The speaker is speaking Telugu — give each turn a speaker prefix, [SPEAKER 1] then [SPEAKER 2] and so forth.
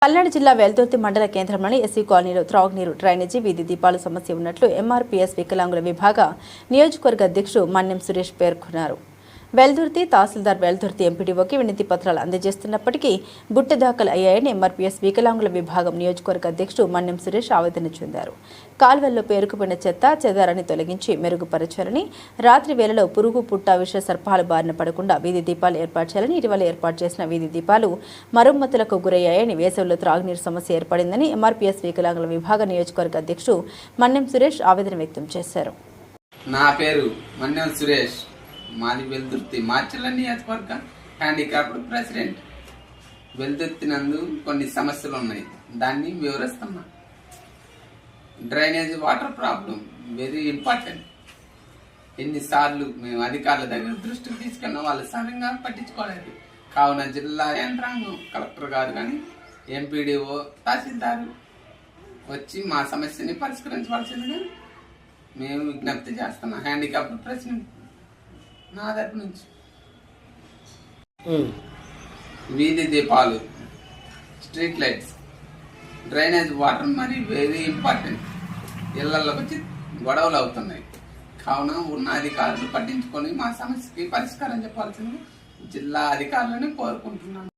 [SPEAKER 1] పల్నాడు జిల్లా వెల్దుర్తి మండల కేంద్రంలోని ఎస్సీ కాలనీలో త్రాగునీరు, డ్రైనేజీ, వీధి దీపాలు సమస్య ఉన్నట్లు ఎంఆర్పీఎస్ వికలాంగుల విభాగ నియోజకవర్గ అధ్యక్షుడు మన్నెం సురేష్ పేర్కొన్నారు. వెల్దుర్తి తహసీల్దార్ వెల్దుర్తి ఎంపీడీఓకి వినతి పత్రాలు అందజేస్తున్నప్పటికీ బుట్ట దాఖలు అయ్యాయని ఎంఆర్పీఎస్ వికలాంగుల విభాగం నియోజకవర్గ అధ్యక్షుడు మన్నెం సురేష్ ఆవేదన చెందారు. కాల్వల్లో పేరుకుపోయిన చెత్త చెదారాన్ని తొలగించి మెరుగుపరచాలని, రాత్రి వేళలో పురుగు, పుట్ట, విష సర్పాల బారిన పడకుండా వీధి దీపాలు ఏర్పాటు చేయాలని, ఇటీవల ఏర్పాటు చేసిన వీధి దీపాలు మరమ్మతులకు గురయ్యాయని, వేసవిలో త్రాగునీరు సమస్య ఏర్పడిందని ఎంఆర్పీఎస్ వికలాంగుల విభాగ నియోజకవర్గ అధ్యక్షుడు మన్నెం సురేష్ ఆవేదన వ్యక్తం చేశారు.
[SPEAKER 2] నా పేరు మన్నెం సురేష్, మాది వెల్దుర్తి మార్చల నియోజకవర్గ హ్యాండిక్రాఫ్ట్ ప్రెసిడెంట్. వెల్దుర్తి నందు కొన్ని సమస్యలు ఉన్నాయి, దాన్ని వివరిస్తున్నా. Drainage water problem very important. ఎన్నిసార్లు మేము అధికారుల దగ్గర దృష్టికి తీసుకున్నా వాళ్ళు సరిగ్గా పట్టించుకోలేదు. కావున జిల్లా యంత్రాంగం, కలెక్టర్ గారు కానీ, ఎంపీడీఓ, తహసీల్దారు వచ్చి మా సమస్యని పరిష్కరించవలసిందిగా మేము విజ్ఞప్తి చేస్తున్నాం. హ్యాండిక్రాఫ్ట్ ప్రెసిడెంట్ నా దగ్గర నుంచి. వీధి దీపాలు, స్ట్రీట్ లైట్స్, డ్రైనేజ్ వాటర్ మరి వెరీ ఇంపార్టెంట్. ఇళ్లలోకి వచ్చి గొడవలు అవుతున్నాయి. కావున ఉన్న అధికారులు పట్టించుకొని మా సమస్యకి పరిష్కారం చెప్పాల్సింది జిల్లా అధికారులని కోరుకుంటున్నాను.